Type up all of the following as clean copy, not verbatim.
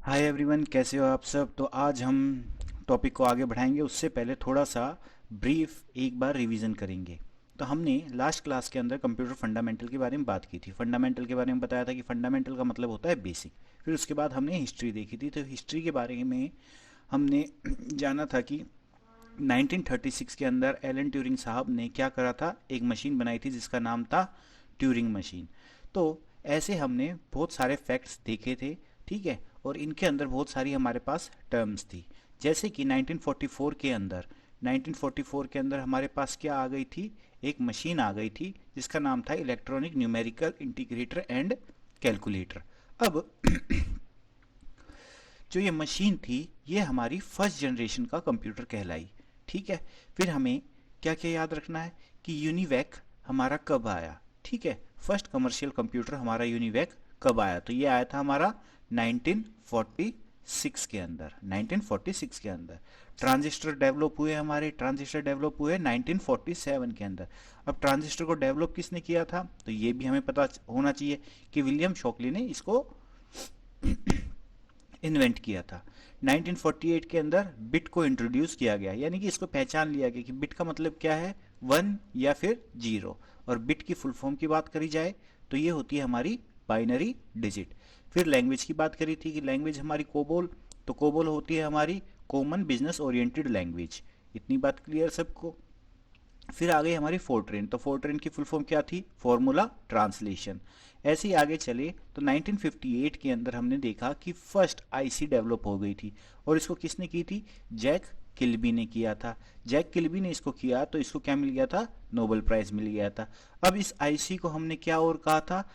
Hi everyone, कैसे हो आप सब। तो आज हम टॉपिक को आगे बढ़ाएंगे। उससे पहले थोड़ा सा ब्रीफ एक बार रिवीजन करेंगे। तो हमने लास्ट क्लास के अंदर कंप्यूटर फंडामेंटल के बारे में बात की थी। फंडामेंटल के बारे में बताया था कि फंडामेंटल का मतलब होता है बेसिक। फिर उसके बाद हमने हिस्ट्री देखी थी। तो हिस्ट्री के बारे में हमने जाना था कि 1936 के अंदर एलन ट्यूरिंग साहब ने क्या करा था, एक मशीन बनाई थी जिसका नाम था ट्यूरिंग मशीन। तो ऐसे हमने बहुत सारे फैक्ट्स देखे थे, ठीक है। और इनके अंदर बहुत सारी हमारे पास टर्म्स थी। जैसे कि 1944 के अंदर हमारे पास क्या आ गई थी, एक मशीन आ गई थी जिसका नाम था electronic numerical integrator and calculator. अब जो ये मशीन थी ये हमारी फर्स्ट जनरेशन का कंप्यूटर कहलाई, ठीक है। फिर हमें क्या क्या याद रखना है कि यूनिवैक हमारा कब आया, ठीक है। फर्स्ट कमर्शियल कंप्यूटर हमारा यूनिवैक कब आया, तो ये आया था हमारा 1946 के अंदर। 1946 के अंदर ट्रांजिस्टर डेवलप हुए, हमारे ट्रांजिस्टर डेवलप हुए 1947 के अंदर। अब ट्रांजिस्टर को डेवलप किसने किया था, तो ये भी हमें पता होना चाहिए कि विलियम शॉकली ने इसको इन्वेंट किया था। 1948 के अंदर बिट को इंट्रोड्यूस किया गया, यानी कि इसको पहचान लिया गया कि बिट का मतलब क्या है, वन या फिर जीरो। और बिट की फुल फॉर्म की बात करी जाए तो ये होती है हमारी बाइनरी डिजिट। फिर लैंग्वेज की बात करी थी कि लैंग्वेज हमारी कोबोल, तो कोबोल होती है हमारी कॉमन बिजनेस ओरिएंटेड लैंग्वेज। इतनी बात क्लियर सबको। फिर आ गई हमारी फोर्ट्रेन। तो फोर्ट्रेन की फुल फॉर्म क्या थी, फॉर्मूला ट्रांसलेशन। ऐसे ही आगे चले तो 1958 के अंदर हमने देखा कि फर्स्ट आईसी डेवलप हो गई थी। और इसको किसने की थी, जैक किल्बी ने किया था। जैक किल्बी ने इसको किया तो इसको क्या मिल गया था, नोबेल प्राइज मिल गया था। अब इस आईसी को हमने क्या और कहा था,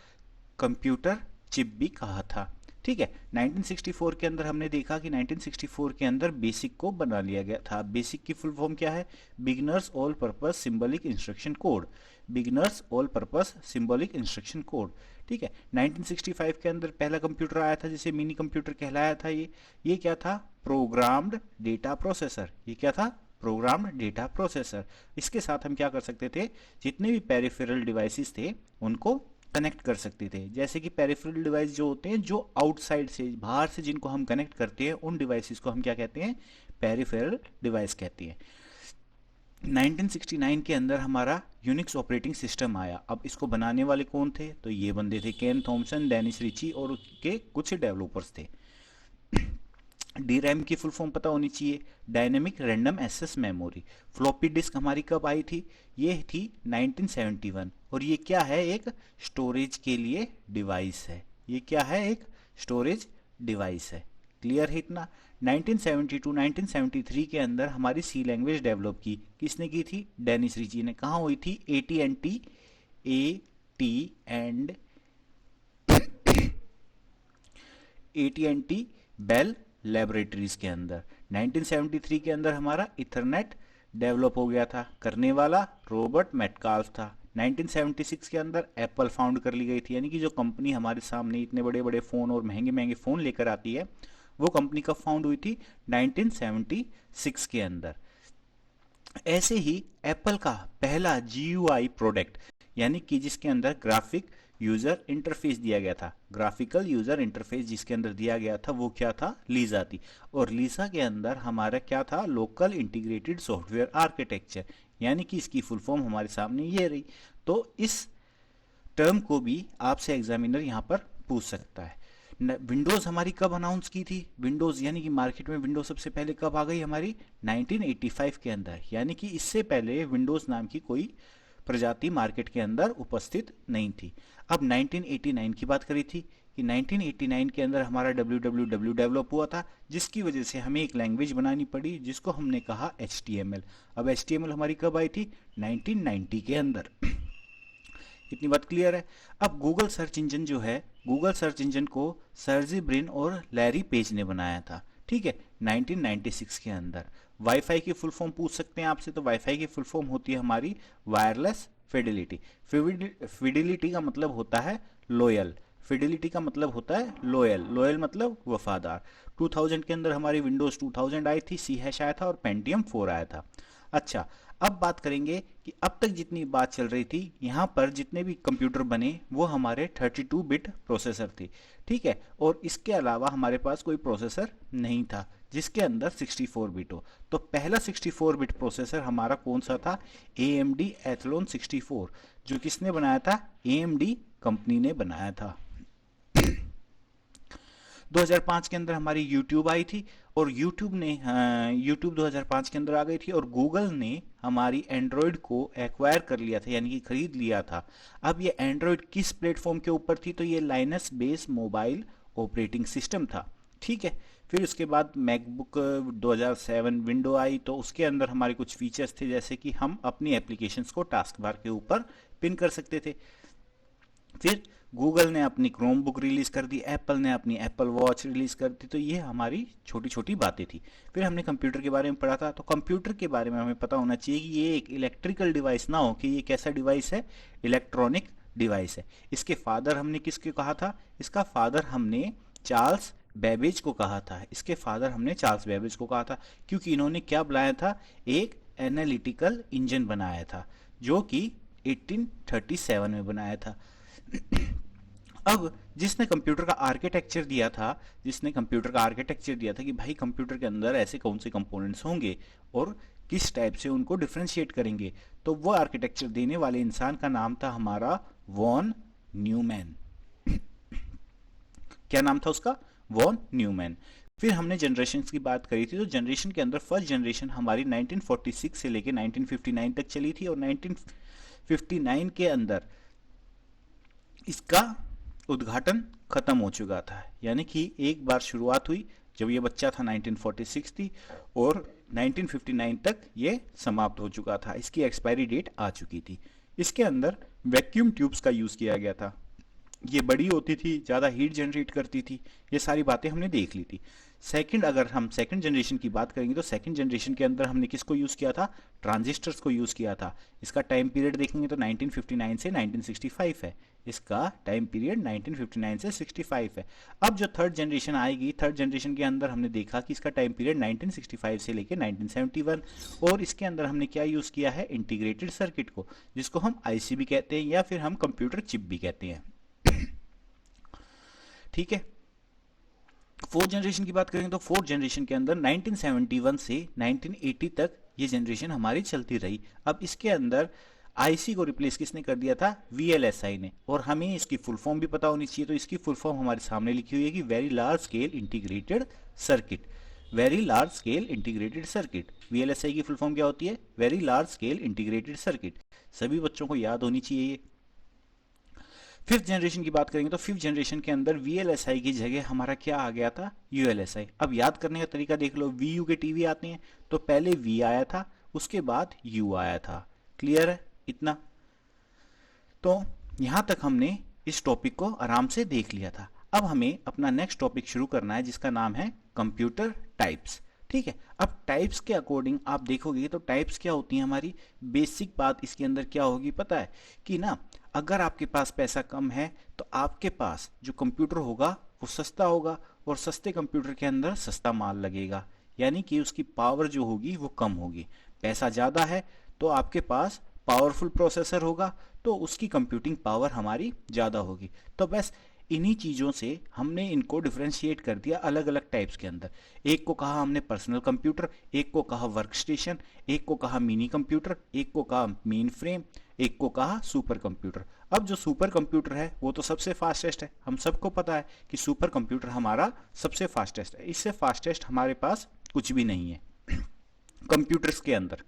कंप्यूटर चिप भी कहा था, ठीक है। 1964 के अंदर हमने देखा कि 1964 के अंदर बेसिक को बना लिया गया था। बेसिक की फुल फॉर्म क्या है, beginners all purpose symbolic instruction code. Beginners all purpose symbolic instruction code, ठीक है। 1965 के अंदर पहला कंप्यूटर आया था जिसे मिनी कंप्यूटर कहलाया था। ये क्या था, प्रोग्राम्ड डेटा प्रोसेसर। ये क्या था, प्रोग्राम्ड डेटा प्रोसेसर। इसके साथ हम क्या कर सकते थे, जितने भी पेरिफेरल डिवाइसेस थे उनको कनेक्ट कर सकते थे। जैसे कि पेरिफेरल डिवाइस जो होते हैं, जो आउटसाइड से, बाहर से जिनको हम कनेक्ट करते हैं, उन डिवाइसेस को हम क्या कहते हैं, पेरिफेरल डिवाइस कहते हैं। 1969 के अंदर हमारा यूनिक्स ऑपरेटिंग सिस्टम आया। अब इसको बनाने वाले कौन थे, तो ये बंदे थे केन थॉमसन, डेनिस रिची और उसके कुछ डेवलपर्स थे। डी रैम की फुल फॉर्म पता होनी चाहिए, dynamic random access memory. Floppy disk हमारी कब आई थी, ये थी 1971। और ये क्या है, एक स्टोरेज के लिए डिवाइस है। ये क्या है, एक स्टोरेज डिवाइस है। क्लियर है इतना। 1972 1973 के अंदर हमारी सी लैंग्वेज डेवलप की, किसने की थी, डेनिस रिची ने। कहाँ हुई थी, AT&T बेल लेबोरेटरीज के अंदर। 1973 के अंदर हमारा इथरनेट डेवलप हो गया था, करने वाला रॉबर्ट मेटकाल्फ था। 1976 के अंदर एप्पल फाउंड कर ली गई थी, यानी कि जो कंपनी हमारे सामने इतने बड़े बड़े फ़ोन और महंगे महंगे फ़ोन लेकर आती है, वो कंपनी कब फाउंड हुई थी, 1976 के अंदर। ऐसे ही एप्पल का पहला GUI प्रोडक्ट, यानी कि जिसके अंदर ग्राफिक यूजर इंटरफेस दिया गया था, ग्राफिकल यूजर इंटरफेस जिसके अंदर दिया गया था, वो क्या था, लीजा थी। और लीजा के अंदर हमारा क्या था, लोकल इंटीग्रेटेड सॉफ्टवेयर आर्किटेक्चर, यानी कि इसकी फुल फॉर्म हमारे सामने ये रही। तो इस टर्म को भी आपसे एग्जामिनर यहाँ पर पूछ सकता है। विंडोज़ हमारी कब अनाउंस की थी, विंडोज़ यानी कि मार्केट में विंडोज़ सबसे पहले कब आ गई हमारी, 1985 के अंदर। यानी कि इससे पहले विंडोज़ नाम की कोई प्रजाति मार्केट के अंदर उपस्थित नहीं थी। अब 1989 की बात करी थी कि 1989 के अंदर हमारा www डेवलप हुआ था, जिसकी वजह से हमें एक लैंग्वेज बनानी पड़ी जिसको हमने कहा HTML। अब HTML हमारी कब आई थी, 1990 के अंदर। इतनी बात क्लियर है। अब गूगल सर्च इंजन जो है, गूगल सर्च इंजन को सर्जी ब्रिन और लैरी पेज ने बनाया था, ठीक है, 1996 के अंदर। वाईफाई की फुल फॉर्म पूछ सकते हैं आपसे, तो वाईफाई की फुल फॉर्म होती है हमारी वायरलेस फिडिलिटी। फिडिलिटी का मतलब होता है लॉयल, फिडिलिटी का मतलब होता है लॉयल, लॉयल मतलब वफादार। 2000 के अंदर हमारी विंडोज 2000 आई थी, सी हैश आया था और पेंटियम 4 आया था। अच्छा, अब बात करेंगे कि अब तक जितनी बात चल रही थी, यहाँ पर जितने भी कंप्यूटर बने वो हमारे 32 बिट प्रोसेसर थे, ठीक है। और इसके अलावा हमारे पास कोई प्रोसेसर नहीं था जिसके अंदर 64 बिट हो। तो पहला 64 बिट प्रोसेसर हमारा कौन सा था? AMD Athlon 64, जो किसने बनाया था? AMD कंपनी ने बनाया था। 2005 के अंदर हमारी YouTube आई थी, और YouTube 2005 के अंदर आ गई थी, और गूगल ने हमारी एंड्रॉयड को एक्वायर कर लिया था, यानी कि खरीद लिया था। अब ये एंड्रॉयड किस प्लेटफॉर्म के ऊपर थी? तो ये Linux base mobile operating system था, ठीक है। फिर उसके बाद मैकबुक 2007 विंडो आई, तो उसके अंदर हमारे कुछ फीचर्स थे, जैसे कि हम अपनी एप्लीकेशंस को टास्क बार के ऊपर पिन कर सकते थे। फिर गूगल ने अपनी क्रोम बुक रिलीज कर दी, एप्पल ने अपनी एप्पल वॉच रिलीज कर दी। तो ये हमारी छोटी छोटी बातें थी। फिर हमने कंप्यूटर के बारे में पढ़ा था, तो कंप्यूटर के बारे में हमें पता होना चाहिए कि ये एक इलेक्ट्रिकल डिवाइस ना हो, कि ये कैसा डिवाइस है? इलेक्ट्रॉनिक डिवाइस है। इसके फादर हमने किसके कहा था? इसका फादर हमने चार्ल्स बेबेज को कहा था। इसके फादर हमने चार्ल्स बेबेज को कहा था, क्योंकि इन्होंने क्या बनाया था? एक एनालिटिकल इंजन बनाया था, जो कि 1837 में बनाया था। अब जिसने कंप्यूटर का आर्किटेक्चर दिया था, कि भाई कंप्यूटर के अंदर ऐसे कौन से कंपोनेंट्स होंगे और किस टाइप से उनको डिफरेंशिएट करेंगे, तो वो आर्किटेक्चर देने वाले इंसान का नाम था हमारा वॉन न्यूमैन। क्या नाम था उसका? Von Neumann. फिर हमने जनरेशन की बात करी थी, तो जनरेशन के अंदर फर्स्ट जनरेशन हमारी 1946 से लेके 1959 तक चली थी, और 1959 के अंदर इसका उद्घाटन खत्म हो चुका था। यानी कि एक बार शुरुआत हुई जब ये बच्चा था, 1946 थी, और 1959 तक ये समाप्त हो चुका था। इसकी एक्सपायरी डेट आ चुकी थी। इसके अंदर वैक्यूम ट्यूब्स का यूज किया गया था। ये बड़ी होती थी, ज़्यादा हीट जनरेट करती थी। ये सारी बातें हमने देख ली थी। अगर हम सेकंड जनरेशन की बात करेंगे, तो सेकंड जनरेशन के अंदर हमने किसको यूज़ किया था? ट्रांजिस्टर्स को यूज़ किया था। इसका टाइम पीरियड देखेंगे तो 1959 से 1965 है। इसका टाइम पीरियड 1959 से 65 है। अब जो थर्ड जनरेशन आएगी, थर्ड जनरेशन के अंदर हमने देखा कि इसका टाइम पीरियड 1965 से लेकर 1971, और इसके अंदर हमने क्या यूज़ किया है? इंटीग्रेटेड सर्किट को, जिसको हम IC भी कहते हैं, या फिर हम कंप्यूटर चिप भी कहते हैं, ठीक है। फोर्थ जनरेशन की बात करेंगे, तो फोर्थ जनरेशन के अंदर 1971 से 1980 तक ये जनरेशन हमारी चलती रही। अब इसके अंदर IC को रिप्लेस किसने कर दिया था? VLSI ने। और हमें इसकी फुल फॉर्म भी पता होनी चाहिए, तो इसकी फुल फॉर्म हमारे सामने लिखी हुई है कि very large scale integrated circuit. Very large scale integrated circuit, VLSI की फुल फॉर्म क्या होती है? Very large scale integrated circuit. सभी बच्चों को याद होनी चाहिए ये। फिफ्थ जनरेशन की बात करेंगे, तो फिफ्थ जनरेशन के अंदर VLSI की जगह हमारा क्या आ गया था? ULSI। अब याद करने का तरीका देख लो, VU के टीवी आते हैं, तो पहले V आया था, उसके बाद U आया था। क्लियर है इतना? तो यहां तक हमने इस टॉपिक को आराम से देख लिया था। अब हमें अपना नेक्स्ट टॉपिक शुरू करना है, जिसका नाम है कंप्यूटर टाइप्स, ठीक है। अब टाइप्स के अकॉर्डिंग आप देखोगे तो टाइप्स क्या होती हैं हमारी? बेसिक बात इसके अंदर क्या होगी पता है? कि ना, अगर आपके पास पैसा कम है तो आपके पास जो कंप्यूटर होगा वो सस्ता होगा, और सस्ते कंप्यूटर के अंदर सस्ता माल लगेगा, यानी कि उसकी पावर जो होगी वो कम होगी। पैसा ज़्यादा है तो आपके पास पावरफुल प्रोसेसर होगा, तो उसकी कंप्यूटिंग पावर हमारी ज़्यादा होगी। तो बस इन्हीं चीज़ों से हमने इनको डिफ्रेंशिएट कर दिया अलग अलग टाइप्स के अंदर। एक को कहा हमने पर्सनल कंप्यूटर, एक को कहा वर्क स्टेशन, एक को कहा मिनी कंप्यूटर, एक को कहा मेन फ्रेम, एक को कहा सुपर कंप्यूटर। अब जो सुपर कंप्यूटर है वो तो सबसे फास्टेस्ट है, हम सबको पता है कि सुपर कंप्यूटर हमारा सबसे फास्टेस्ट है। इससे फास्टेस्ट हमारे पास कुछ भी नहीं है कंप्यूटर्स के अंदर।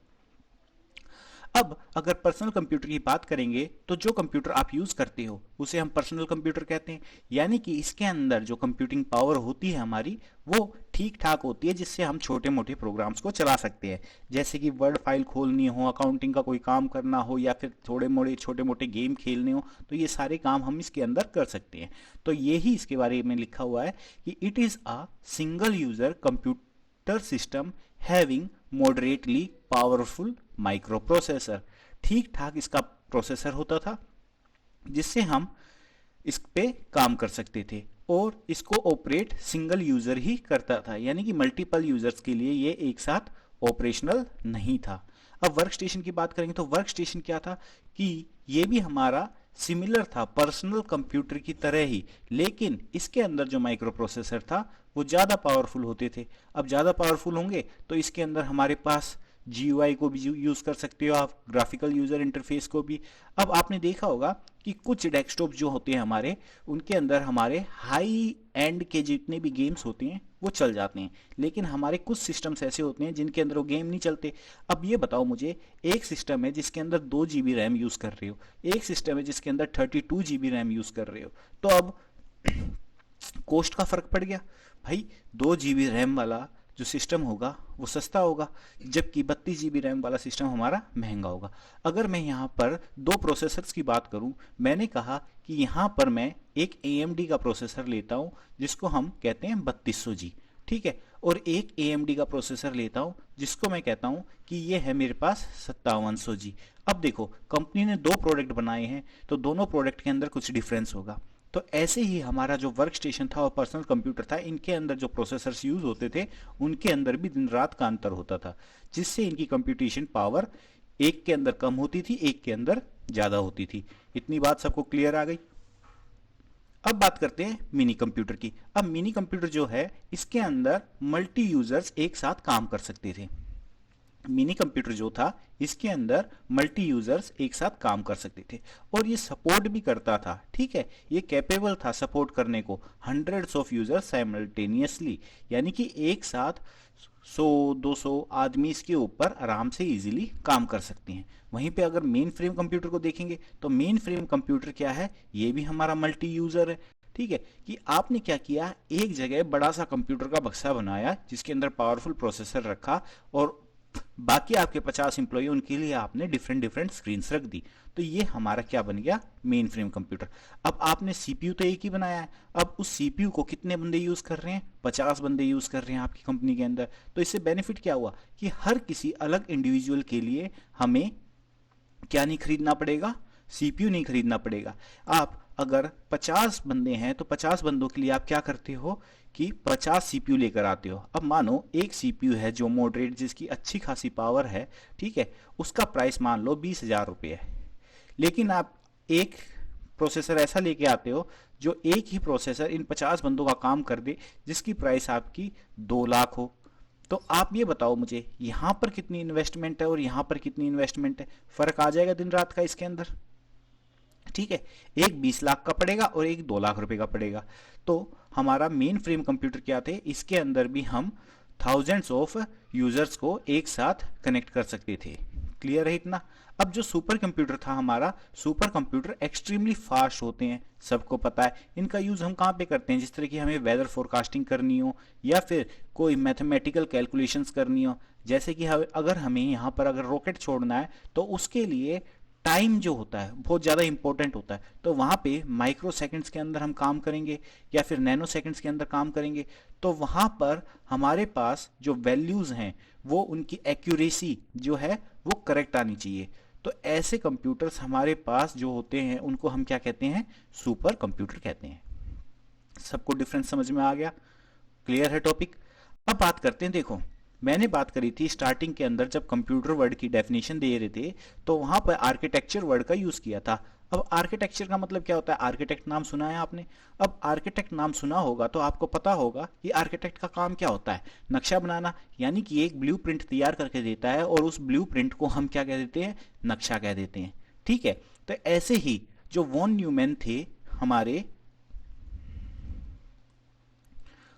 अब अगर पर्सनल कंप्यूटर की बात करेंगे, तो जो कंप्यूटर आप यूज करते हो उसे हम पर्सनल कंप्यूटर कहते हैं, यानी कि इसके अंदर जो कंप्यूटिंग पावर होती है हमारी वो ठीक ठाक होती है, जिससे हम छोटे मोटे प्रोग्राम्स को चला सकते हैं। जैसे कि वर्ड फाइल खोलनी हो, अकाउंटिंग का कोई काम करना हो, या फिर थोड़े मोड़े छोटे मोटे गेम खेलने हो, तो ये सारे काम हम इसके अंदर कर सकते हैं। तो यही इसके बारे में लिखा हुआ है कि it is a single user computer system having moderately powerful micro processor. ठीक ठाक इसका प्रोसेसर होता था जिससे हम इस पे काम कर सकते थे, और इसको ऑपरेट सिंगल यूजर ही करता था, यानी कि मल्टीपल यूजर्स के लिए ये एक साथ ऑपरेशनल नहीं था। अब वर्क स्टेशन की बात करेंगे तो वर्क स्टेशन क्या था कि ये भी हमारा सिमिलर था पर्सनल कंप्यूटर की तरह ही, लेकिन इसके अंदर जो माइक्रो प्रोसेसर था वो ज़्यादा पावरफुल होते थे। अब ज़्यादा पावरफुल होंगे तो इसके अंदर हमारे पास GUI को भी यूज़ कर सकते हो आप, ग्राफिकल यूज़र इंटरफेस को भी। अब आपने देखा होगा कि कुछ डेस्कटॉप जो होते हैं हमारे, उनके अंदर हमारे हाई एंड के जितने भी गेम्स होते हैं वो चल जाते हैं, लेकिन हमारे कुछ सिस्टम्स ऐसे होते हैं जिनके अंदर वो गेम नहीं चलते। अब ये बताओ मुझे, एक सिस्टम है जिसके अंदर 2 GB रैम यूज़ कर रहे हो, एक सिस्टम है जिसके अंदर 32 GB रैम यूज़ कर रहे हो, तो अब कॉस्ट का फर्क पड़ गया भाई। 2 GB रैम वाला जो सिस्टम होगा वो सस्ता होगा, जबकि 32 GB रैम वाला सिस्टम हमारा महंगा होगा। अगर मैं यहाँ पर दो प्रोसेसर्स की बात करूँ, मैंने कहा कि यहाँ पर मैं एक AMD का प्रोसेसर लेता हूँ जिसको हम कहते हैं 3200G, ठीक है, और एक AMD का प्रोसेसर लेता हूँ जिसको मैं कहता हूँ कि ये है मेरे पास 5700G। अब देखो, कंपनी ने दो प्रोडक्ट बनाए हैं तो दोनों प्रोडक्ट के अंदर कुछ डिफरेंस होगा। तो ऐसे ही हमारा जो वर्क स्टेशन था और पर्सनल कंप्यूटर था, इनके अंदर जो प्रोसेसर्स यूज होते थे उनके अंदर भी दिन रात का अंतर होता था, जिससे इनकी कंप्यूटेशन पावर एक के अंदर कम होती थी, एक के अंदर ज़्यादा होती थी। इतनी बात सबको क्लियर आ गई। अब बात करते हैं मिनी कंप्यूटर की। अब मिनी कंप्यूटर जो है, इसके अंदर मल्टी यूजर्स एक साथ काम कर सकते थे। मिनी कंप्यूटर जो था, इसके अंदर मल्टी यूजर्स एक साथ काम कर सकते थे और ये सपोर्ट भी करता था, ठीक है, ये कैपेबल था सपोर्ट करने को हंड्रेड्स ऑफ यूजर्स साइमल्टेनियसली, यानी कि एक साथ 100-200 आदमी इसके ऊपर आराम से इजीली काम कर सकते हैं। वहीं पे अगर मेन फ्रेम कंप्यूटर को देखेंगे तो मेन फ्रेम कंप्यूटर क्या है, ये भी हमारा मल्टी यूजर है, ठीक है, कि आपने क्या किया, एक जगह बड़ा सा कंप्यूटर का बक्सा बनाया जिसके अंदर पावरफुल प्रोसेसर रखा और बाकी आपके 50 एम्प्लॉय, उनके लिए आपने डिफरेंट डिफरेंट स्क्रीन रख दी। तो ये हमारा क्या बन गया, मेन फ्रेम कंप्यूटर। अब आपने सीपीयू तो एक ही बनाया है, अब उस सीपीयू को कितने बंदे यूज कर रहे हैं, 50 बंदे यूज कर रहे हैं आपकी कंपनी के अंदर। तो इससे बेनिफिट क्या हुआ कि हर किसी अलग इंडिविजुअल के लिए हमें क्या नहीं खरीदना पड़ेगा, सीपीयू नहीं खरीदना पड़ेगा। आप अगर 50 बंदे हैं तो 50 बंदों के लिए आप क्या करते हो कि 50 सीपीयू लेकर आते हो। अब मानो एक सीपीयू है जो मॉडरेट, जिसकी अच्छी खासी पावर है, ठीक है, उसका प्राइस मान लो 20,000 रुपये है, लेकिन आप एक प्रोसेसर ऐसा लेके आते हो जो एक ही प्रोसेसर इन 50 बंदों का काम कर दे, जिसकी प्राइस आपकी 2 लाख हो। तो आप ये बताओ मुझे, यहाँ पर कितनी इन्वेस्टमेंट है और यहाँ पर कितनी इन्वेस्टमेंट है, फर्क आ जाएगा दिन रात का इसके अंदर, ठीक है। एक 20 लाख का पड़ेगा और एक 2 लाख रुपए का पड़ेगा। तो हमारा मेन फ्रेम कंप्यूटर क्या थे, इसके अंदर भी हम थाउजेंड्स ऑफ यूजर्स को एक साथ कनेक्ट कर सकते थे। क्लियर है इतना। अब जो सुपर कंप्यूटर था हमारा, सुपर कंप्यूटर एक्सट्रीमली फास्ट होते हैं, सबको पता है। इनका यूज हम कहाँ पे करते हैं, जिस तरह की हमें वेदर फोरकास्टिंग करनी हो या फिर कोई मैथमेटिकल कैलकुलेशंस करनी हो, जैसे कि अगर हमें यहाँ पर अगर रॉकेट छोड़ना है तो उसके लिए टाइम जो होता है बहुत ज़्यादा इंपॉर्टेंट होता है। तो वहाँ पे माइक्रो सेकंड्स के अंदर हम काम करेंगे या फिर नैनो सेकंड्स के अंदर काम करेंगे, तो वहाँ पर हमारे पास जो वैल्यूज़ हैं वो उनकी एक्यूरेसी जो है वो करेक्ट आनी चाहिए। तो ऐसे कंप्यूटर्स हमारे पास जो होते हैं उनको हम क्या कहते हैं, सुपर कंप्यूटर कहते हैं। सबको डिफरेंस समझ में आ गया, क्लियर है टॉपिक। अब बात करते हैं, देखो मैंने बात करी थी स्टार्टिंग के अंदर जब कंप्यूटर वर्ड की डेफिनेशन दे रहे थे तो वहां पर आर्किटेक्चर वर्ड का यूज किया था। अब आर्किटेक्चर का मतलब क्या होता है, आर्किटेक्ट नाम सुना है आपने। अब आर्किटेक्ट नाम सुना होगा तो आपको पता होगा कि आर्किटेक्ट का काम क्या होता है, नक्शा बनाना, यानी कि एक ब्लूप्रिंट तैयार करके देता है और उस ब्लूप्रिंट को हम क्या कह देते हैं, नक्शा कह देते हैं, ठीक है। तो ऐसे ही जो वॉन न्यूमैन थे हमारे,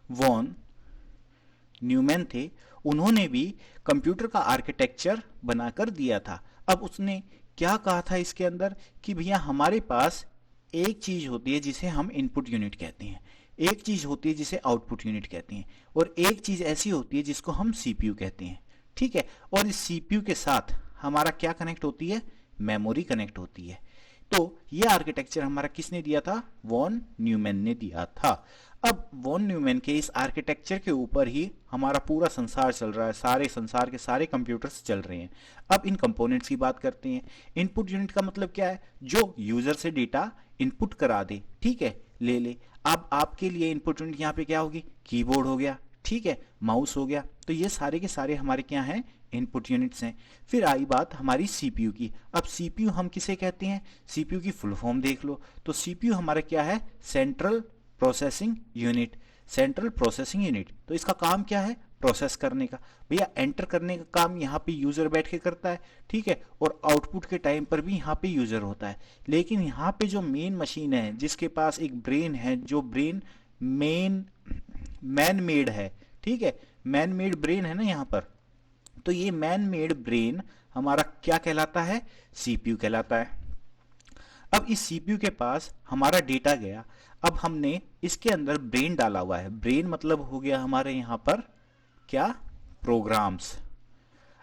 वॉन न्यूमैन थे, उन्होंने भी कंप्यूटर का आर्किटेक्चर बनाकर दिया था। अब उसने क्या कहा था इसके अंदर कि भैया हमारे पास एक चीज होती है जिसे हम इनपुट यूनिट कहते हैं, एक चीज होती है जिसे आउटपुट यूनिट कहते हैं, और एक चीज ऐसी होती है जिसको हम सीपीयू कहते हैं, ठीक है। और इस सीपीयू के साथ हमारा क्या कनेक्ट होती है, मेमोरी कनेक्ट होती है। तो ये आर्किटेक्चर हमारा किसने दिया था, वॉन न्यूमैन ने दिया था। अब वॉन न्यूमैन के इस आर्किटेक्चर के ऊपर ही हमारा पूरा संसार चल रहा है, सारे संसार के सारे कंप्यूटर्स चल रहे हैं। अब इन कंपोनेंट्स की बात करते हैं। इनपुट यूनिट का मतलब क्या है, जो यूजर से डेटा इनपुट करा दे, ठीक है, ले ले। अब आपके लिए इनपुट यूनिट यहाँ पे क्या होगी, कीबोर्ड हो गया, ठीक है, माउस हो गया। तो ये सारे के सारे हमारे क्या हैं, इनपुट यूनिट्स हैं। फिर आई बात हमारी सीपीयू की। अब सीपीयू हम किसे कहते हैं, सीपीयू की फुल फॉर्म देख लो। तो सीपीयू हमारा क्या है, central processing unit. Central processing unit, तो इसका काम क्या है, प्रोसेस करने का। भैया एंटर करने का काम यहाँ पे यूजर बैठ के करता है, ठीक है, और आउटपुट के टाइम पर भी यहाँ पे यूजर होता है। लेकिन यहाँ पे जो मेन मशीन है जिसके पास एक ब्रेन है, जो ब्रेन मैन मेड है, ठीक है, मैन मेड ब्रेन है ना यहाँ पर, तो ये मैन मेड ब्रेन हमारा क्या कहलाता है, सीपीयू कहलाता है। अब इस सीपीयू के पास हमारा डेटा गया, अब हमने इसके अंदर ब्रेन डाला हुआ है। ब्रेन मतलब हो गया हमारे यहाँ पर क्या, प्रोग्राम्स।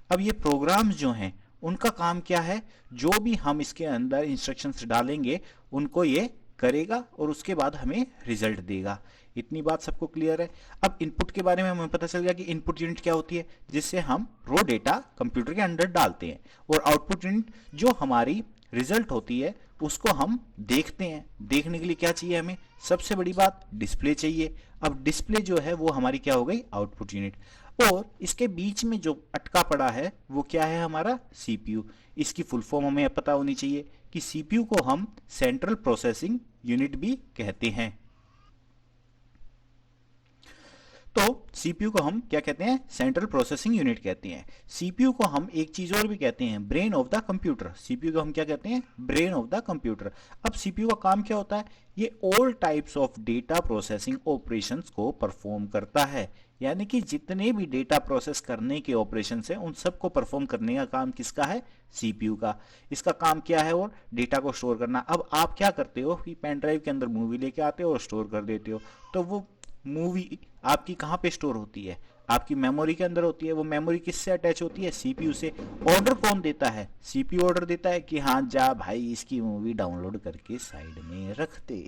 अब ये प्रोग्राम्स जो हैं उनका काम क्या है, जो भी हम इसके अंदर इंस्ट्रक्शंस डालेंगे उनको ये करेगा और उसके बाद हमें रिजल्ट देगा। इतनी बात सबको क्लियर है। अब इनपुट के बारे में हमें पता चल गया कि इनपुट यूनिट क्या होती है, जिससे हम रो डेटा कंप्यूटर के अंदर डालते हैं, और आउटपुट यूनिट जो हमारी रिजल्ट होती है उसको हम देखते हैं। देखने के लिए क्या चाहिए हमें, सबसे बड़ी बात डिस्प्ले चाहिए। अब डिस्प्ले जो है वो हमारी क्या हो गई, आउटपुट यूनिट। और इसके बीच में जो अटका पड़ा है वो क्या है, हमारा सीपीयू। इसकी फुल फॉर्म हमें पता होनी चाहिए कि सीपीयू को हम सेंट्रल प्रोसेसिंग यूनिट भी कहते हैं। तो सीपीयू को हम क्या कहते हैं, सेंट्रल प्रोसेसिंग यूनिट कहते हैं। सीपीयू को हम एक चीज और भी कहते हैं, brain of the computer. CPU को हम क्या कहते हैं, ब्रेन ऑफ द कंप्यूटर। अब सीपीयू का काम क्या होता है, ये all types of data processing operations को परफॉर्म करता है। यानी कि जितने भी डेटा प्रोसेस करने के ऑपरेशंस हैं उन सबको परफॉर्म करने का काम किसका है, सीपीयू का। इसका काम क्या है, और डेटा को स्टोर करना। अब आप क्या करते हो कि पेन ड्राइव के अंदर मूवी लेके आते हो और स्टोर कर देते हो, तो वो मूवी आपकी कहाँ पे स्टोर होती है, आपकी मेमोरी के अंदर होती है। वो मेमोरी किससे अटैच होती है, सीपीयू से। ऑर्डर कौन देता है, सीपीयू ऑर्डर देता है कि हाँ जा भाई इसकी मूवी डाउनलोड करके साइड में रख दे,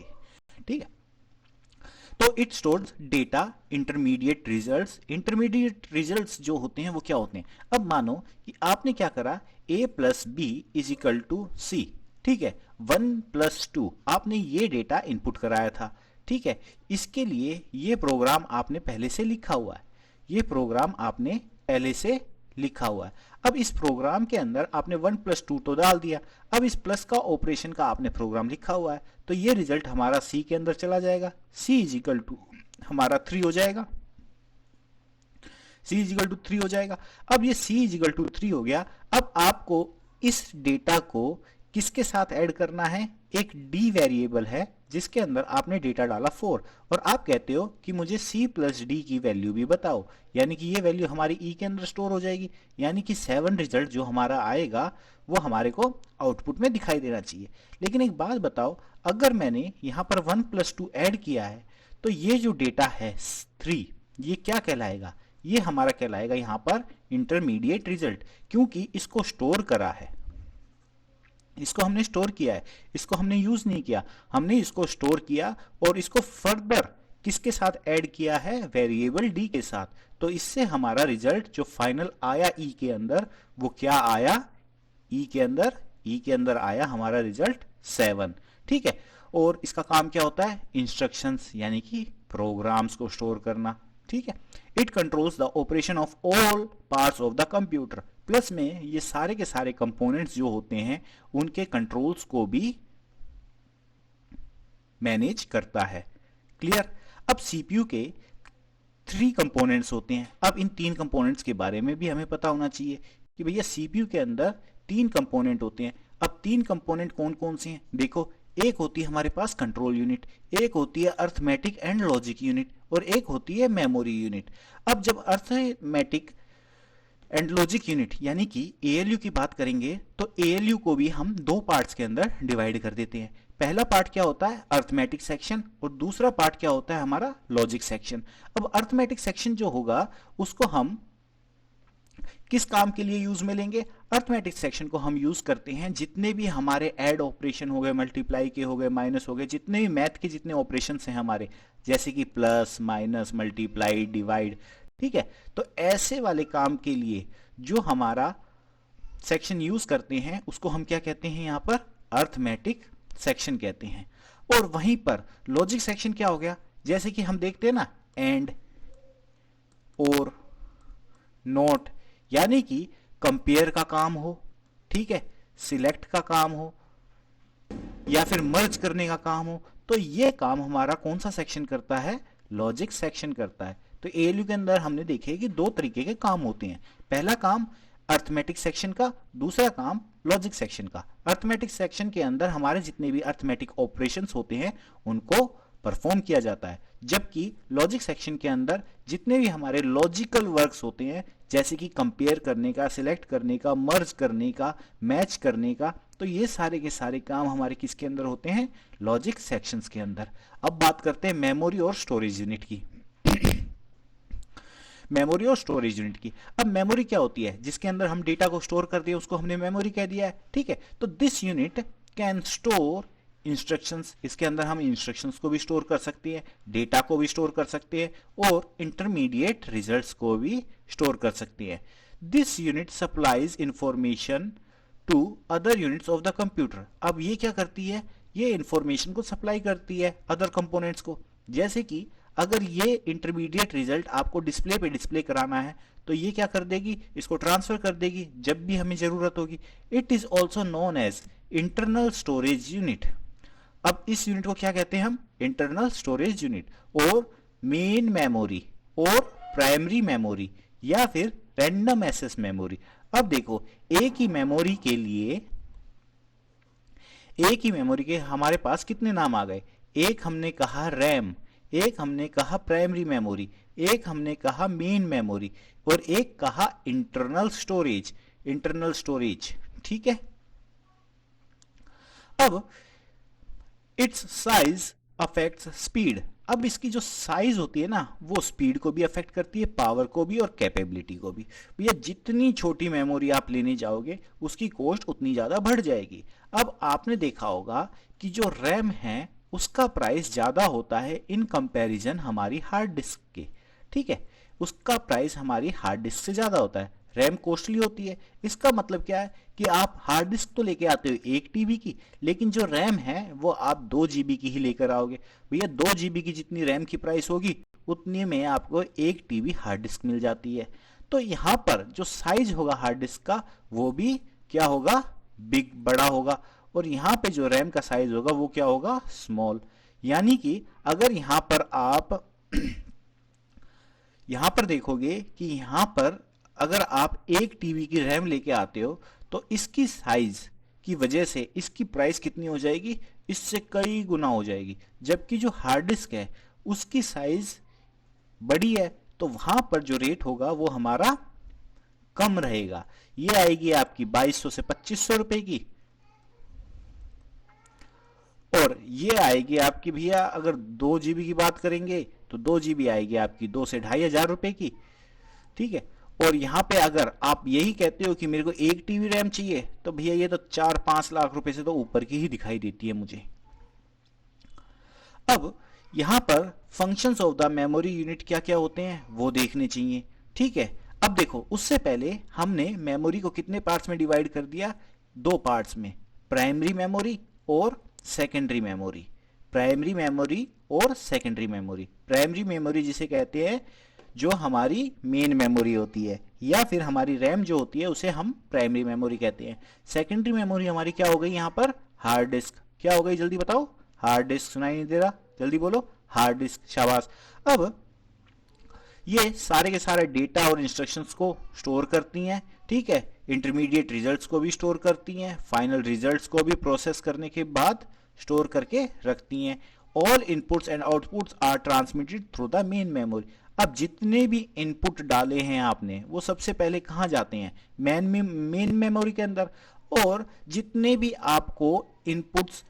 ठीक है। तो it stores data, intermediate results. Intermediate results जो होते हैं वो क्या होते हैं, अब मानो कि आपने क्या करा, a plus B is equal to C, ठीक है, 1 प्लस 2 आपने ये डेटा इनपुट कराया था, ठीक है। इसके लिए ये प्रोग्राम आपने पहले से लिखा हुआ है, ये प्रोग्राम आपने पहले से लिखा हुआ है। अब इस प्रोग्राम के अंदर आपने 1 प्लस 2 तो डाल दिया, अब इस प्लस का ऑपरेशन का आपने प्रोग्राम लिखा हुआ है, तो ये रिजल्ट हमारा सी के अंदर चला जाएगा। सी इज इक्वल टू हमारा 3 हो जाएगा, सी इज इक्वल टू 3 हो जाएगा। अब ये सी इज इक्वल टू 3 हो गया। अब आपको इस डेटा को किसके साथ ऐड करना है, एक डी वेरिएबल है जिसके अंदर आपने डेटा डाला 4, और आप कहते हो कि मुझे c प्लस डी की वैल्यू भी बताओ, यानी कि ये वैल्यू हमारी e के अंदर स्टोर हो जाएगी। यानी कि 7 रिजल्ट जो हमारा आएगा वो हमारे को आउटपुट में दिखाई देना चाहिए। लेकिन एक बात बताओ, अगर मैंने यहाँ पर 1 प्लस 2 ऐड किया है तो ये जो डेटा है 3, ये क्या कहलाएगा, ये हमारा कहलाएगा यहाँ पर इंटरमीडिएट रिजल्ट, क्योंकि इसको स्टोर करा है, इसको हमने स्टोर किया है, इसको हमने यूज नहीं किया, हमने इसको स्टोर किया और इसको फर्दर किसके साथ ऐड किया है, वेरिएबल डी के साथ। तो इससे हमारा रिजल्ट जो फाइनल आया ई के अंदर वो क्या आया, ई के अंदर आया हमारा रिजल्ट 7, ठीक है। और इसका काम क्या होता है, इंस्ट्रक्शंस यानी कि प्रोग्राम्स को स्टोर करना, ठीक है। It controls the operation of all parts of the computer. Plus में ये सारे के सारे कंपोनेंट्स जो होते हैं उनके कंट्रोल्स को भी मैनेज करता है। क्लियर। अब सीपीयू के 3 कंपोनेंट्स होते हैं। अब इन 3 कंपोनेंट्स के बारे में भी हमें पता होना चाहिए कि भैया सीपीयू के अंदर 3 कंपोनेंट होते हैं। अब 3 कंपोनेंट कौन कौन से हैं, देखो, एक होती है हमारे पास कंट्रोल यूनिट, एक होती है अर्थमेटिक एंड लॉजिक यूनिट, और एक होती है मेमोरी यूनिट। अब जब अर्थमेटिक एंड लॉजिक यूनिट यानी कि एएलयू की बात करेंगे तो एएलयू को भी हम 2 पार्ट्स के अंदर डिवाइड कर देते हैं। पहला पार्ट क्या होता है, अर्थमेटिक सेक्शन, और दूसरा पार्ट क्या होता है हमारा, लॉजिक सेक्शन। अब अर्थमेटिक सेक्शन जो होगा उसको हम किस काम के लिए यूज में लेंगे, अर्थमेटिक सेक्शन को हम यूज करते हैं जितने भी हमारे ऐड ऑपरेशन हो गए, मल्टीप्लाई के हो गए, माइनस हो गए, जितने भी मैथ के जितने ऑपरेशन हैं हमारे, जैसे कि प्लस, माइनस, मल्टीप्लाई, डिवाइड, ठीक है। तो ऐसे वाले काम के लिए जो हमारा सेक्शन यूज करते हैं उसको हम क्या कहते हैं, यहां पर अर्थमेटिक सेक्शन कहते हैं। और वहीं पर लॉजिक सेक्शन क्या हो गया, जैसे कि हम देखते हैं ना, एंड, और, नॉट, यानी कि कंपेयर का काम हो, ठीक है, सिलेक्ट का काम हो या फिर मर्ज करने का काम हो, तो ये काम हमारा कौन सा सेक्शन करता है? लॉजिक सेक्शन करता है। तो एएलयू के अंदर हमने देखे कि दो तरीके के काम होते हैं। पहला काम अर्थमेटिक सेक्शन का, दूसरा काम लॉजिक सेक्शन का। अर्थमेटिक सेक्शन के अंदर हमारे जितने भी अर्थमेटिक ऑपरेशंस होते हैं उनको परफॉर्म किया जाता है, जबकि लॉजिक सेक्शन के अंदर जितने भी हमारे लॉजिकल वर्क्स होते हैं, जैसे कि कंपेयर करने का, सिलेक्ट करने का, मर्ज करने का, मैच करने का, तो ये सारे के सारे काम हमारे किसके अंदर होते हैं? लॉजिक सेक्शंस के अंदर। अब बात करते हैं मेमोरी और स्टोरेज यूनिट की। मेमोरी और स्टोरेज यूनिट की। अब मेमोरी क्या होती है? जिसके अंदर हम डेटा को स्टोर कर दिए उसको हमने मेमोरी कह दिया है, ठीक है। तो this unit can store instructions, इसके अंदर हम इंस्ट्रक्शंस को भी स्टोर कर सकते हैं, डेटा को भी स्टोर कर सकते हैं और इंटरमीडिएट रिजल्ट्स को भी स्टोर कर सकते हैं। This unit supplies information to other units of the computer. अब ये क्या करती है? ये इंफॉर्मेशन को सप्लाई करती है अदर कंपोनेंट्स को। जैसे कि अगर ये इंटरमीडिएट रिजल्ट आपको डिस्प्ले पे डिस्प्ले कराना है तो ये क्या कर देगी? इसको ट्रांसफर कर देगी जब भी हमें जरूरत होगी। It is also known as internal storage unit. अब इस यूनिट को क्या कहते हैं हम? Internal storage unit. और मेन मेमोरी और प्राइमरी मेमोरी या फिर रैंडम एक्सेस मेमोरी। अब देखो, एक ही मेमोरी के हमारे पास कितने नाम आ गए? एक हमने कहा रैम, एक हमने कहा प्राइमरी मेमोरी, एक हमने कहा मेन मेमोरी और एक कहा इंटरनल स्टोरेज, ठीक है। अब इट्स साइज अफेक्ट्स स्पीड। अब इसकी जो साइज होती है ना, वो स्पीड को भी अफेक्ट करती है, पावर को भी और कैपेबिलिटी को भी। भैया जितनी छोटी मेमोरी आप लेने जाओगे उसकी कॉस्ट उतनी ज़्यादा बढ़ जाएगी। अब आपने देखा होगा कि जो रैम है उसका प्राइस ज़्यादा होता है इन कंपैरिजन हमारी हार्ड डिस्क के, ठीक है। उसका प्राइस हमारी हार्ड डिस्क से ज़्यादा होता है, रैम कॉस्टली होती है। इसका मतलब क्या है कि आप हार्ड डिस्क तो लेके आते हो 1 TB की, लेकिन जो रैम है वो आप 2 GB की ही लेकर आओगे। भैया 2 GB की जितनी रैम की प्राइस होगी उतनी में आपको 1 TB हार्ड डिस्क मिल जाती है। तो यहाँ पर जो साइज होगा हार्ड डिस्क का वो भी क्या होगा? बड़ा होगा। और यहाँ पे जो रैम का साइज होगा वो क्या होगा? स्मॉल। यानी कि अगर यहाँ पर आप यहाँ पर देखोगे कि यहाँ पर अगर आप 1 TB की रैम लेके आते हो तो इसकी साइज की वजह से इसकी प्राइस कितनी हो जाएगी? इससे कई गुना हो जाएगी। जबकि जो हार्ड डिस्क है उसकी साइज बड़ी है तो वहां पर जो रेट होगा वो हमारा कम रहेगा। ये आएगी आपकी 2200 से 2500 रुपए की, और ये आएगी आपकी भैया अगर 2 GB की बात करेंगे तो 2 GB आएगी आपकी 2 से 2500 रुपए की, ठीक है। और यहाँ पे अगर आप यही कहते हो कि मेरे को 1 TB रैम चाहिए तो भैया ये तो 4-5 लाख रुपए से तो ऊपर की ही दिखाई देती है मुझे। अब यहाँ पर functions of the memory unit क्या क्या होते हैं वो देखने चाहिए, ठीक है। अब देखो, उससे पहले हमने मेमोरी को कितने पार्ट्स में डिवाइड कर दिया? 2 पार्ट्स में, प्राइमरी मेमोरी और सेकेंडरी मेमोरी। प्राइमरी मेमोरी और सेकेंडरी मेमोरी। प्राइमरी मेमोरी जिसे कहते हैं जो हमारी मेन मेमोरी होती है, या फिर हमारी रैम जो होती है उसे हम प्राइमरी मेमोरी कहते हैं। सेकेंडरी मेमोरी हमारी क्या हो गई यहाँ पर? Hard disk. क्या हो गई जल्दी बताओ? Hard disk. सुनाई नहीं दे रहा? जल्दी बोलो। हार्ड डिस्क, शाबाश। अब ये सारे के सारे डेटा और इंस्ट्रक्शंस को स्टोर करती हैं, ठीक है। इंटरमीडिएट रिजल्ट्स को भी स्टोर करती हैं, फाइनल रिजल्ट्स को भी प्रोसेस करने के बाद स्टोर करके रखती हैं। All inputs and outputs are transmitted through the main memory. अब जितने भी इनपुट डाले हैं आपने वो सबसे पहले कहाँ जाते हैं? मेन मेमोरी के अंदर। और जितने भी आपको इनपुट्स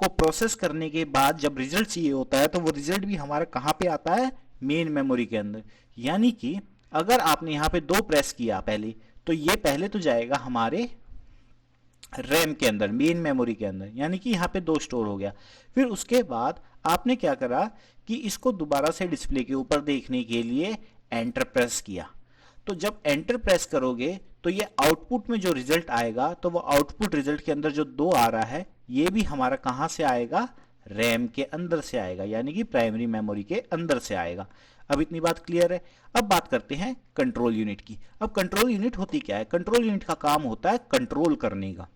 को प्रोसेस करने के बाद जब रिजल्ट चाहिए होता है तो वो रिजल्ट भी हमारा कहाँ पे आता है? मेन मेमोरी के अंदर। यानी कि अगर आपने यहाँ पे 2 प्रेस किया पहले तो ये पहले तो जाएगा हमारे रैम के अंदर, मेन मेमोरी के अंदर, यानी कि यहाँ पे 2 स्टोर हो गया। फिर उसके बाद आपने क्या करा कि इसको दोबारा से डिस्प्ले के ऊपर देखने के लिए एंटर प्रेस किया। तो जब एंटर प्रेस करोगे तो ये आउटपुट में जो रिजल्ट आएगा तो वो आउटपुट रिजल्ट के अंदर जो 2 आ रहा है ये भी हमारा कहाँ से आएगा? रैम के अंदर से आएगा, यानी कि प्राइमरी मेमोरी के अंदर से आएगा। अब इतनी बात क्लियर है। अब बात करते हैं कंट्रोल यूनिट की। अब कंट्रोल यूनिट होती क्या है? कंट्रोल यूनिट का काम होता है कंट्रोल करने का।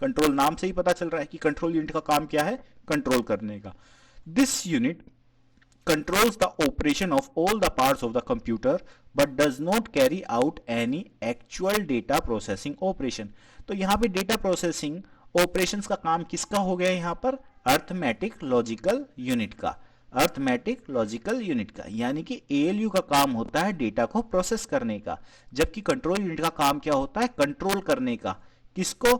कंट्रोल नाम से ही पता चल रहा है कि कंट्रोल यूनिट का काम क्या है, कंट्रोल करने का। This unit controls the operation of all the parts of the computer but does not carry out any actual data processing operation। तो यहाँ पे डेटा प्रोसेसिंग ऑपरेशंस का काम किसका हो गया? यहाँ पर अर्थमेटिक लॉजिकल यूनिट का। अर्थमेटिक लॉजिकल यूनिट का यानी कि ALU का काम होता है डेटा को प्रोसेस करने का, जबकि कंट्रोल यूनिट का काम क्या होता है? कंट्रोल करने का। किसको?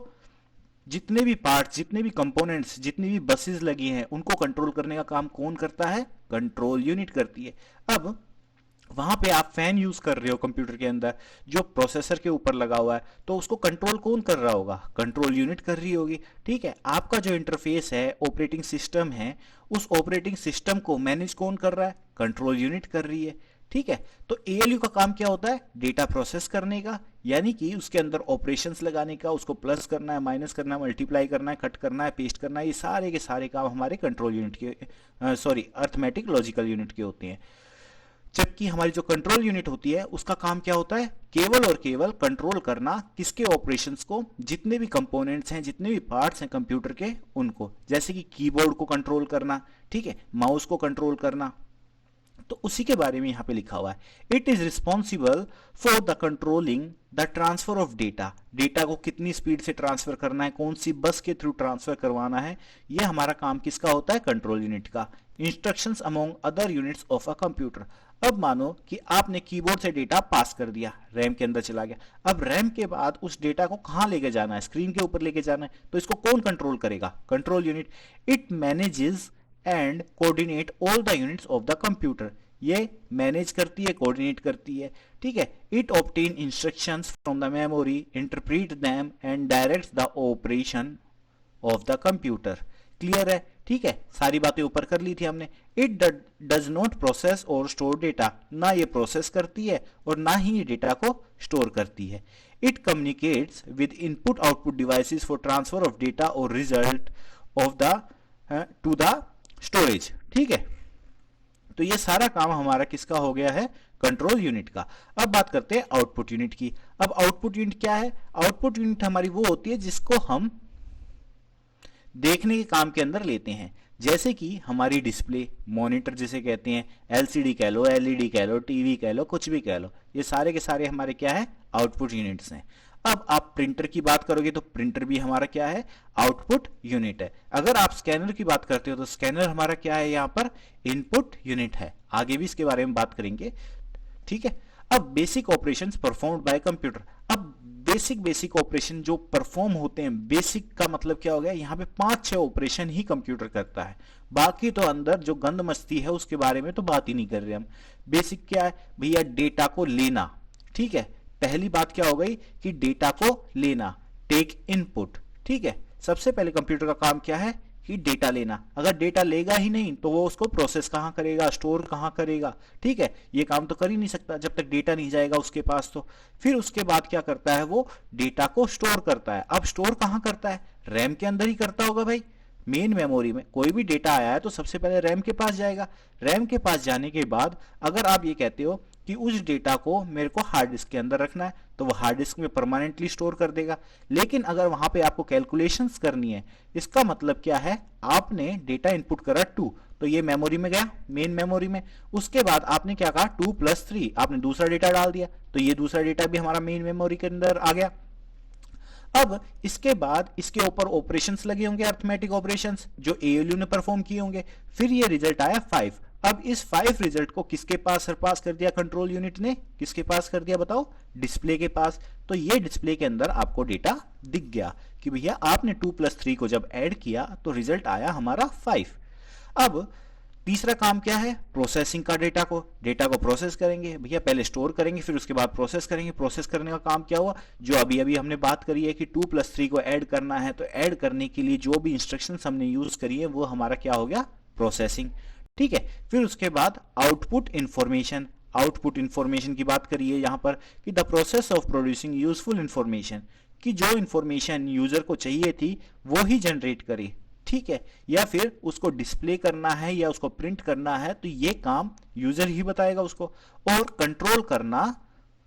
जितने भी पार्ट्स, जितने भी कंपोनेंट्स, जितनी भी बसेस लगी हैं उनको कंट्रोल करने का काम कौन करता है? कंट्रोल यूनिट करती है। अब वहां पे आप फैन यूज कर रहे हो कंप्यूटर के अंदर जो प्रोसेसर के ऊपर लगा हुआ है, तो उसको कंट्रोल कौन कर रहा होगा? कंट्रोल यूनिट कर रही होगी। ठीक है, आपका जो इंटरफेस है, ऑपरेटिंग सिस्टम है, उस ऑपरेटिंग सिस्टम को मैनेज कौन कर रहा है? कंट्रोल यूनिट कर रही है। ठीक है, तो ALU का काम क्या होता है? डेटा प्रोसेस करने का, यानी कि उसके अंदर ऑपरेशंस लगाने का, उसको प्लस करना है, माइनस करना है, मल्टीप्लाई करना है, कट करना है, पेस्ट करना है, ये सारे के सारे काम हमारे कंट्रोल यूनिट के अर्थमेटिक लॉजिकल यूनिट के होते हैं। जबकि हमारी जो कंट्रोल यूनिट होती है उसका काम क्या होता है? केवल और केवल कंट्रोल करना। किसके ऑपरेशंस को? जितने भी कंपोनेंट्स हैं, जितने भी पार्ट्स हैं कंप्यूटर के, उनको। जैसे कि कीबोर्ड को कंट्रोल करना, ठीक है, माउस को कंट्रोल करना, तो उसी के बारे में यहां पे लिखा हुआ है। It is responsible for the controlling the transfer of data. Data को कितनी स्पीड से ट्रांसफर करना है, कौन सी बस के थ्रू ट्रांसफर करवाना है, यह हमारा काम किसका होता है? कंट्रोल यूनिट का। Instructions among other units of a computer. अब मानो कि आपने कीबोर्ड से डेटा पास कर दिया, रैम के अंदर चला गया। अब रैम के बाद उस डेटा को कहां लेके जाना है? स्क्रीन के ऊपर लेके जाना है, तो इसको कौन कंट्रोल करेगा? Control unit. It manages and coordinate all the units of the computer. ये मैनेज करती है, कोऑर्डिनेट करती है। ठीक है, it obtain instructions from the memory, interpret them and directs the operation of the computer. Clear है? ठीक है, सारी बातें ऊपर कर ली थी हमने। इट डज नॉट प्रोसेस और स्टोर डेटा। ना ये प्रोसेस करती है और ना ही ये डेटा को स्टोर करती है। It communicates with input output devices for transfer of data और result of the to the storage. ठीक है, तो ये सारा काम हमारा किसका हो गया है? कंट्रोल यूनिट का। अब बात करते हैं आउटपुट यूनिट की। अब आउटपुट यूनिट क्या है? आउटपुट यूनिट हमारी वो होती है जिसको हम देखने के काम के अंदर लेते हैं। जैसे कि हमारी डिस्प्ले, मॉनिटर जिसे कहते हैं, LCD कह लो, LED कह लो, टीवी कह लो, कुछ भी कह लो, ये सारे के सारे हमारे क्या है? आउटपुट यूनिट्स हैं। अब आप प्रिंटर की बात करोगे तो प्रिंटर भी हमारा क्या है? आउटपुट यूनिट है। अगर आप स्कैनर की बात करते हो तो स्कैनर हमारा क्या है? यहाँ पर इनपुट यूनिट है। आगे भी इसके बारे में बात करेंगे। ठीक है, अब basic operations performed by computer. अब बेसिक ऑपरेशन जो परफॉर्म होते हैं, बेसिक का मतलब क्या हो गया? यहाँ पे 5-6 ऑपरेशन ही कंप्यूटर करता है, बाकी तो अंदर जो गंद मस्ती है उसके बारे में तो बात ही नहीं कर रहे हम। बेसिक क्या है भैया? डेटा को लेना। ठीक है, पहली बात क्या हो गई कि डेटा को लेना, टेक इनपुट। ठीक है, सबसे पहले कंप्यूटर का काम क्या है? कि डेटा लेना। अगर डेटा लेगा ही नहीं तो वो उसको प्रोसेस कहां करेगा, स्टोर कहां करेगा? ठीक है, ये काम तो कर ही नहीं सकता जब तक डेटा नहीं जाएगा उसके पास। तो फिर उसके बाद क्या करता है? वो डेटा को स्टोर करता है। अब स्टोर कहां करता है? रैम के अंदर ही करता होगा भाई। मेन मेमोरी में कोई भी डेटा आया है तो सबसे पहले रैम के पास जाएगा। रैम के पास जाने के बाद अगर आप ये कहते हो कि उस डेटा को मेरे को हार्ड डिस्क के अंदर रखना है, तो वो हार्ड डिस्क में परमानेंटली स्टोर कर देगा। लेकिन अगर वहां पे आपको कैलकुलेशंस करनी है, इसका मतलब क्या है? आपने डेटा इनपुट करा 2, तो ये मेमोरी में गया, मेन मेमोरी में। उसके बाद आपने क्या कहा? 2+3, आपने दूसरा डेटा डाल दिया, तो ये दूसरा डेटा भी हमारा मेन मेमोरी के अंदर आ गया। अब इसके बाद इसके ऊपर ऑपरेशंस लगे होंगे, अर्थमेटिक ऑपरेशंस जो ALU ने परफॉर्म किए होंगे। फिर ये रिजल्ट आया 5। अब इस 5 रिजल्ट को किसके पास सरपास कर दिया? कंट्रोल यूनिट ने। किसके पास कर दिया बताओ? डिस्प्ले के पास। तो ये डिस्प्ले के अंदर आपको डेटा दिख गया कि भैया आपने 2+3 को जब ऐड किया तो रिजल्ट आया हमारा 5। अब तीसरा काम क्या है? प्रोसेसिंग का। डेटा को प्रोसेस करेंगे भैया, पहले स्टोर करेंगे फिर उसके बाद प्रोसेस करेंगे। प्रोसेस करने का काम क्या हुआ? जो अभी अभी हमने बात करी है कि 2+3 को ऐड करना है, तो ऐड करने के लिए जो भी इंस्ट्रक्शंस हमने यूज करी है वो हमारा क्या हो गया? प्रोसेसिंग। ठीक है, फिर उसके बाद आउटपुट इंफॉर्मेशन। आउटपुट इंफॉर्मेशन की बात करिए यहां पर कि the process of producing useful information, कि जो इंफॉर्मेशन यूजर को चाहिए थी वो ही जनरेट करे। ठीक है, या फिर उसको डिस्प्ले करना है या उसको प्रिंट करना है, तो ये काम यूजर ही बताएगा उसको। और कंट्रोल करना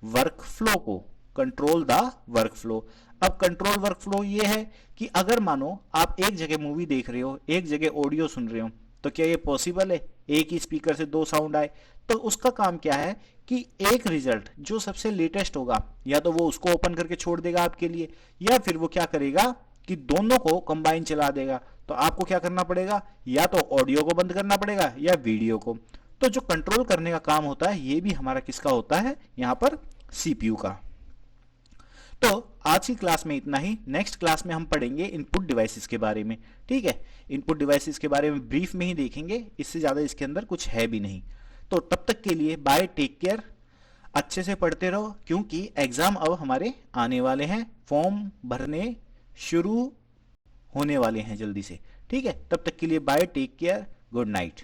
वर्क फ्लो को, कंट्रोल द वर्क फ्लो। अब कंट्रोल वर्क फ्लो ये है कि अगर मानो आप एक जगह मूवी देख रहे हो, एक जगह ऑडियो सुन रहे हो, तो क्या ये पॉसिबल है एक ही स्पीकर से दो साउंड आए? तो उसका काम क्या है कि एक रिजल्ट जो सबसे लेटेस्ट होगा, या तो वो उसको ओपन करके छोड़ देगा आपके लिए, या फिर वो क्या करेगा कि दोनों को कंबाइन चला देगा। तो आपको क्या करना पड़ेगा, या तो ऑडियो को बंद करना पड़ेगा या वीडियो को। तो जो कंट्रोल करने का काम होता है ये भी हमारा किसका होता है, यहां पर सीपीयू का। तो आज की क्लास में इतना ही। नेक्स्ट क्लास में हम पढ़ेंगे इनपुट डिवाइसेस के बारे में। ठीक है, इनपुट डिवाइसेस के बारे में ब्रीफ में ही देखेंगे, इससे ज्यादा इसके अंदर कुछ है भी नहीं। तो तब तक के लिए बाय, टेक केयर, अच्छे से पढ़ते रहो, क्योंकि एग्जाम अब हमारे आने वाले हैं, फॉर्म भरने शुरू होने वाले हैं जल्दी से। ठीक है, तब तक के लिए bye, take care, good night.